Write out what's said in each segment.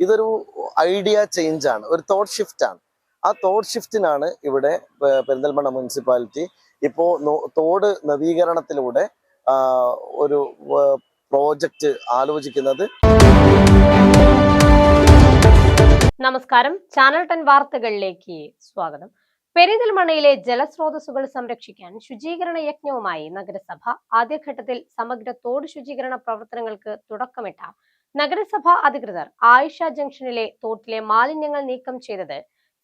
ഇതൊരു idea change ആണ്, ഒരു തോട്ട് ഷിഫ്റ്റ് ആണ്. ആ തോട്ട് ഷിഫ്റ്റിനാണ് ഇവിടെ പെരിന്തൽമണ്ണ മുനിസിപ്പാലിറ്റി ഇപ്പോൾ തോട് നവീകരണത്തിലൂടെ ഒരു പ്രോജക്റ്റ് ആലോചിക്കുന്നത്. നമസ്കാരം, ചാനൽ 10 വാർത്തകളിലേക്ക് സ്വാഗതം. പെരിന്തൽമണ്ണയിലെ ജലസ്രോതസ്സുകൾ സംരക്ഷിക്കാൻ ശുചീകരണ യജ്ഞവുമായി നഗരസഭ. ആദ്യഘട്ടത്തിൽ സമഗ്ര തോട് ശുചീകരണ പ്രവർത്തനങ്ങൾക്ക് തുടക്കമിട്ട നഗരസഭ അധികൃതർ ആയിഷ ജംഗ്ഷനിലെ തോട്ടിലെ മാലിന്യങ്ങൾ നീക്കം ചെയ്തത്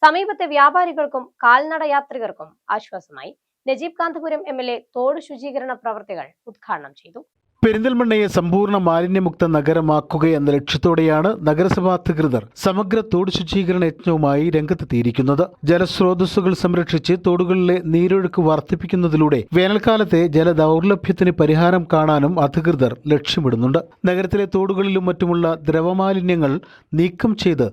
സമീപത്തെ വ്യാപാരികൾക്കും കാൽനട യാത്രികർക്കും ആശ്വാസമായി. നജീബ് കാന്തപുരം MLA തോട് ശുചീകരണ പ്രവർത്തികൾ ഉദ്ഘാടനം ചെയ്തു. പെരിന്തൽമണ്ണയെ സമ്പൂർണ്ണ മാലിന്യമുക്ത നഗരമാക്കുകയെന്ന ലക്ഷ്യത്തോടെയാണ് നഗരസഭാ അധികൃതർ സമഗ്ര തോട് ശുചീകരണ യജ്ഞവുമായി രംഗത്തെത്തിയിരിക്കുന്നത്. ജലസ്രോതസ്സുകൾ സംരക്ഷിച്ച് തോടുകളിലെ നീരൊഴുക്ക് വർദ്ധിപ്പിക്കുന്നതിലൂടെ വേനൽക്കാലത്തെ ജലദൗർലഭ്യത്തിന് പരിഹാരം കാണാനും അധികൃതർ ലക്ഷ്യമിടുന്നുണ്ട്. നഗരത്തിലെ തോടുകളിലും മറ്റുമുള്ള ദ്രവമാലിന്യങ്ങൾ നീക്കം ചെയ്ത്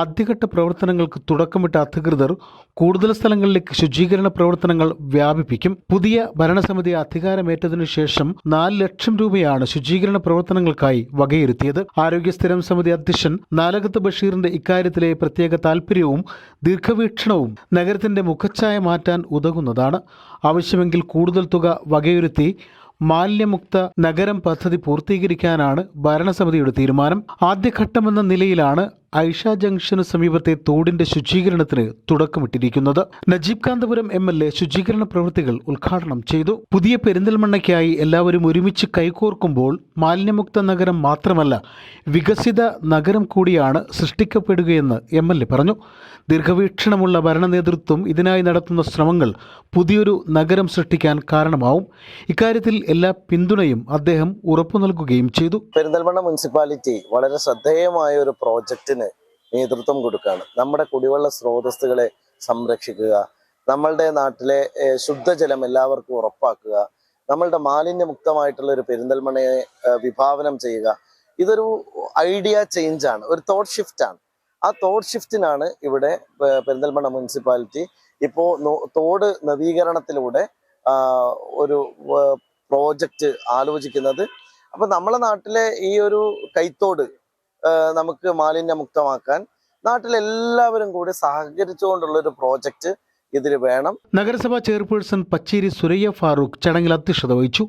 ആദ്യഘട്ട പ്രവർത്തനങ്ങൾക്ക് തുടക്കമിട്ട അധികൃതർ കൂടുതൽ സ്ഥലങ്ങളിലേക്ക് ശുചീകരണ പ്രവർത്തനങ്ങൾ വ്യാപിപ്പിക്കും. പുതിയ ഭരണസമിതി അധികാരമേറ്റതിനു ശേഷം 4 ലക്ഷം രൂപയാണ് ശുചീകരണ പ്രവർത്തനങ്ങൾക്കായി വകയിരുത്തിയത്. ആരോഗ്യ സ്ഥിരം സമിതി അധ്യക്ഷൻ നാലകത്ത് ബഷീറിന്റെ ഇക്കാര്യത്തിലെ പ്രത്യേക താൽപര്യവും ദീർഘവീക്ഷണവും നഗരത്തിന്റെ മുഖച്ഛായ മാറ്റാൻ ഉതകുന്നതാണ്. ആവശ്യമെങ്കിൽ കൂടുതൽ തുക വകയിരുത്തി മാലിന്യമുക്ത നഗരം പദ്ധതി പൂർത്തീകരിക്കാനാണ് ഭരണസമിതിയുടെ തീരുമാനം. ആദ്യഘട്ടമെന്ന നിലയിലാണ് ഐഷ ജംഗ്ഷന് സമീപത്തെ തോടിന്റെ ശുചീകരണത്തിന് തുടക്കമിട്ടിരിക്കുന്നത്. നജീബ് കാന്തപുരം MLA ശുചീകരണ പ്രവൃത്തികൾ ഉദ്ഘാടനം ചെയ്തു. പുതിയ പെരിന്തൽമണ്ണയ്ക്കായി എല്ലാവരും ഒരുമിച്ച് കൈകോർക്കുമ്പോൾ മാലിന്യമുക്ത നഗരം മാത്രമല്ല, വികസിത നഗരം കൂടിയാണ് സൃഷ്ടിക്കപ്പെടുകയെന്ന് MLA പറഞ്ഞു. ദീർഘവീക്ഷണമുള്ള ഭരണ നേതൃത്വം ഇതിനായി നടത്തുന്ന ശ്രമങ്ങൾ പുതിയൊരു നഗരം സൃഷ്ടിക്കാൻ കാരണമാവും. ഇക്കാര്യത്തിൽ എല്ലാ പിന്തുണയും അദ്ദേഹം ഉറപ്പു നൽകുകയും ചെയ്തു. പെരിന്തൽമണ്ണ മുനിസിപ്പാലിറ്റി വളരെ ശ്രദ്ധേയമായ ഒരു പ്രോജക്റ്റിന് നേതൃത്വം കൊടുക്കുകയാണ്. നമ്മുടെ കുടിവെള്ള സ്രോതസ്സുകളെ സംരക്ഷിക്കുക, നമ്മളുടെ നാട്ടിലെ ശുദ്ധജലം എല്ലാവർക്കും ഉറപ്പാക്കുക, നമ്മളുടെ മാലിന്യമുക്തമായിട്ടുള്ള ഒരു പെരിന്തൽമണ്ണയെ വിഭാവനം ചെയ്യുക. ഇതൊരു ഐഡിയ ചേഞ്ച് ആണ്, ഒരു തോട്ട് ഷിഫ്റ്റ് ആണ്. ആ തോട്ട് ഷിഫ്റ്റിനാണ് ഇവിടെ പെരിന്തൽമണ്ണ മുനിസിപ്പാലിറ്റി ഇപ്പോൾ തോട് നവീകരണത്തിലൂടെ ഒരു പ്രോജക്റ്റ് ആലോചിക്കുന്നത്. അപ്പൊ നമ്മളെ നാട്ടിലെ ഈ ഒരു കൈത്തോട് നമുക്ക് മാലിന്യമുക്തമാക്കാൻ നാട്ടിലെല്ലാവരും കൂടി സഹകരിച്ചുകൊണ്ടുള്ള ഒരു പ്രോജക്റ്റ് ഇതിൽ വേണം. നഗരസഭാ ചെയർപേഴ്സൺ പച്ചേരി സുരയ്യ ഫാറൂഖ് ചടങ്ങിൽ അധ്യക്ഷത വഹിച്ചു.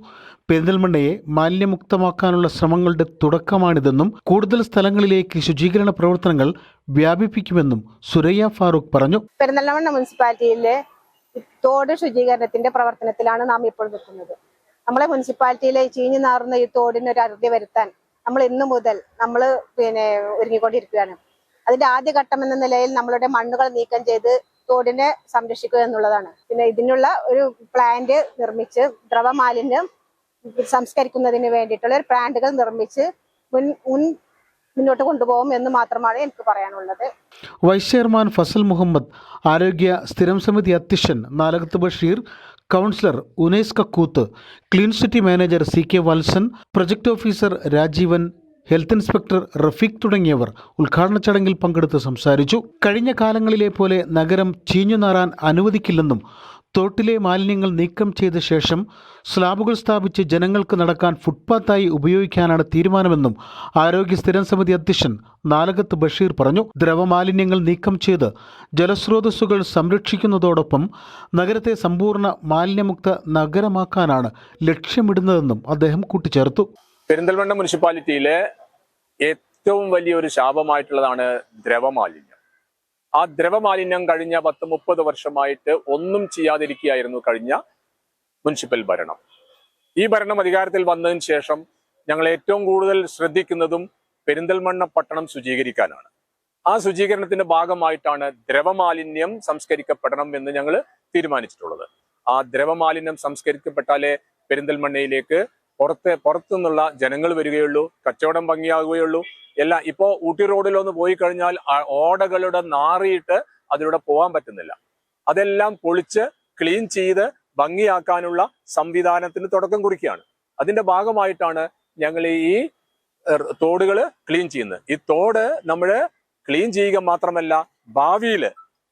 പെരിന്തൽമണ്ണയെ മാലിന്യമുക്തമാക്കാനുള്ള ശ്രമങ്ങളുടെ തുടക്കമാണിതെന്നും കൂടുതൽ സ്ഥലങ്ങളിലേക്ക് ശുചീകരണ പ്രവർത്തനങ്ങൾ വ്യാപിപ്പിക്കുമെന്നും സുരയ്യ ഫാറൂഖ് പറഞ്ഞു. പെരിന്തൽമണ്ണ മുനിസിപ്പാലിറ്റിയിലെ തോട് ശുചീകരണത്തിന്റെ പ്രവർത്തനത്തിലാണ് നാം ഇപ്പോൾ നിൽക്കുന്നത്. നമ്മളെ മുനിസിപ്പാലിറ്റിയിലെ ചീഞ്ഞു നാറുന്ന ഈ തോടിന് ഒരു അറുതി വരുത്താൻ നമ്മൾ ഇന്നു മുതൽ ഒരുങ്ങിക്കൊണ്ടിരിക്കുകയാണ്. അതിന്റെ ആദ്യഘട്ടം എന്ന നിലയിൽ നമ്മളുടെ മണ്ണുകൾ നീക്കം ചെയ്ത് തോടിനെ സംരക്ഷിക്കുക എന്നുള്ളതാണ്. പിന്നെ ഇതിനുള്ള ഒരു പ്ലാന്റ് നിർമ്മിച്ച് ദ്രവമാലിന്യം സംസ്കരിക്കുന്നതിന് വേണ്ടിയിട്ടുള്ള ഒരു പ്ലാന്റുകൾ നിർമ്മിച്ച് മുന്നോട്ട് കൊണ്ടുപോകും എന്ന് മാത്രമാണ് എനിക്ക് പറയാനുള്ളത്. വൈസ് ചെയർമാൻ ഫസൽ മുഹമ്മദ്, ആരോഗ്യ സ്ഥിരം സമിതി അധ്യക്ഷൻ Nalakath Basheer, councillor Unais Kakkooth, clean city manager CK Valsan, project officer Rajeevan, health inspector Rafeeq തുടങ്ങിയവർ ഉദ്ഘാടന ചടങ്ങിൽ പങ്കെടുത്ത് സംസാരിച്ചു. കഴിഞ്ഞ കാലങ്ങളിലെ പോലെ നഗരം ചീഞ്ഞുനാറാൻ അനുവദിക്കില്ലെന്നും തോട്ടിലെ മാലിന്യങ്ങൾ നീക്കം ചെയ്ത ശേഷം സ്ലാബുകൾ സ്ഥാപിച്ച് ജനങ്ങൾക്ക് നടക്കാൻ ഫുട്പാത്തായി ഉപയോഗിക്കാനാണ് തീരുമാനമെന്നും ആരോഗ്യ സ്ഥിരം സമിതി അധ്യക്ഷൻ നാലകത്ത് ബഷീർ പറഞ്ഞു. ദ്രവമാലിന്യങ്ങൾ നീക്കം ചെയ്ത് ജലസ്രോതസ്സുകൾ സംരക്ഷിക്കുന്നതോടൊപ്പം നഗരത്തെ സമ്പൂർണ്ണ മാലിന്യമുക്ത നഗരമാക്കാനാണ് ലക്ഷ്യമിടുന്നതെന്നും അദ്ദേഹം കൂട്ടിച്ചേർത്തു. പെരിന്തൽമണ്ണ മുനിസിപ്പാലിറ്റിയിലെ ഏറ്റവും വലിയൊരു ശാപമായിട്ടുള്ളതാണ് ദ്രവമാലിന്യം. ആ ദ്രവമാലിന്യം കഴിഞ്ഞ 10-30 വർഷമായിട്ട് ഒന്നും ചെയ്യാതിരിക്കുകയായിരുന്നു കഴിഞ്ഞ മുനിസിപ്പൽ ഭരണം. ഈ ഭരണം അധികാരത്തിൽ വന്നതിന് ശേഷം ഞങ്ങൾ ഏറ്റവും കൂടുതൽ ശ്രദ്ധിക്കുന്നതും പെരിന്തൽമണ്ണ പട്ടണം ശുചീകരിക്കാനാണ്. ആ ശുചീകരണത്തിന്റെ ഭാഗമായിട്ടാണ് ദ്രവമാലിന്യം സംസ്കരിക്കപ്പെടണം എന്ന് ഞങ്ങൾ തീരുമാനിച്ചിട്ടുള്ളത്. ആ ദ്രവമാലിന്യം സംസ്കരിക്കപ്പെട്ടാലേ പെരിന്തൽമണ്ണയിലേക്ക് പുറത്തുനിന്നുള്ള ജനങ്ങൾ വരികയുള്ളൂ, കച്ചവടം ഭംഗിയാകുകയുള്ളൂ. എല്ലാം ഇപ്പോ ഊട്ടി റോഡിലൊന്ന് പോയി കഴിഞ്ഞാൽ ഓടകളുടെ നാറിയിട്ട് അതിലൂടെ പോകാൻ പറ്റുന്നില്ല. അതെല്ലാം പൊളിച്ച് ക്ലീൻ ചെയ്ത് ഭംഗിയാക്കാനുള്ള സംവിധാനത്തിന് തുടക്കം കുറിക്കുകയാണ്. അതിന്റെ ഭാഗമായിട്ടാണ് ഞങ്ങൾ ഈ തോടുകൾ ക്ലീൻ ചെയ്യുന്നത്. ഈ തോട് നമ്മൾ ക്ലീൻ ചെയ്യുക മാത്രമല്ല, ഭാവിയിൽ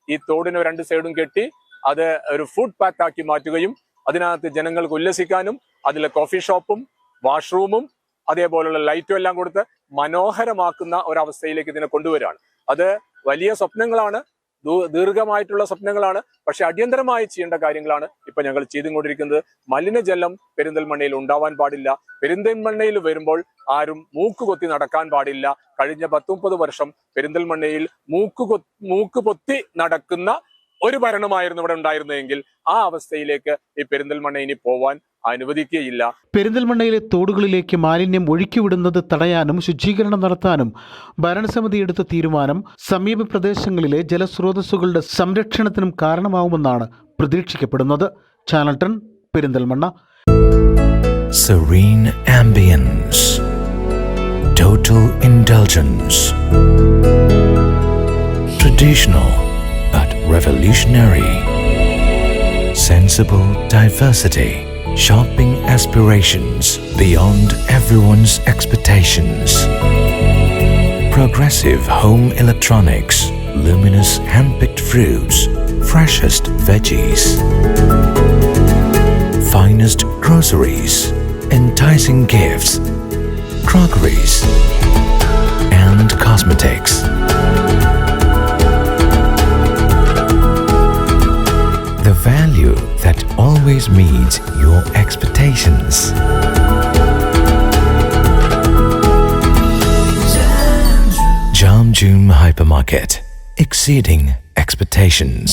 ഈ തോടിന് 2 സൈഡും കെട്ടി അത് ഒരു ഫുഡ് പാത്ത് ആക്കി മാറ്റുകയും അതിനകത്ത് ജനങ്ങൾക്ക് ഉല്ലസിക്കാനും അതിൽ കോഫി ഷോപ്പും വാഷ്റൂമും അതേപോലുള്ള ലൈറ്റും എല്ലാം കൊടുത്ത് മനോഹരമാക്കുന്ന ഒരവസ്ഥയിലേക്ക് ഇതിനെ കൊണ്ടുവരികയാണ്. അത് വലിയ സ്വപ്നങ്ങളാണ്, ദീർഘമായിട്ടുള്ള സ്വപ്നങ്ങളാണ്. പക്ഷെ അടിയന്തരമായി ചെയ്യേണ്ട കാര്യങ്ങളാണ് ഇപ്പൊ ഞങ്ങൾ ചെയ്തുകൊണ്ടിരിക്കുന്നത്. മലിനജലം പെരിന്തൽമണ്ണയിൽ ഉണ്ടാവാൻ പാടില്ല. പെരിന്തൽമണ്ണയിൽ വരുമ്പോൾ ആരും മൂക്കുകൊത്തി നടക്കാൻ പാടില്ല. കഴിഞ്ഞ 10-30 വർഷം പെരിന്തൽമണ്ണയിൽ മൂക്കുപൊത്തി നടക്കുന്ന ഒരു ഭരണമായിരുന്നു ഇവിടെ ഉണ്ടായിരുന്നതെങ്കിൽ ആ അവസ്ഥയിലേക്ക് ഈ പെരിന്തൽമണ്ണ ഇനി പോവാൻ അനുവദിക്കുകയില്ല. പെരിന്തൽമണ്ണയിലെ തോടുകളിലേക്ക് മാലിന്യം ഒഴുക്കിവിടുന്നത് തടയാനും ശുചീകരണം നടത്താനും ഭരണസമിതി എടുത്ത തീരുമാനം സമീപ പ്രദേശങ്ങളിലെ ജലസ്രോതസ്സുകളുടെ സംരക്ഷണത്തിനും കാരണമാവുമെന്നാണ് പ്രതീക്ഷിക്കപ്പെടുന്നത്. Channel 10 Perinthalmanna. Serene ambience, total indulgence, traditional but revolutionary, sensible diversity, shopping aspirations beyond everyone's expectations, progressive home electronics, luminous hand-picked fruits, freshest veggies, finest groceries, enticing gifts, crockeries, and cosmetics. The value that always meets your expectations. Jam June Hypermarket, exceeding expectations.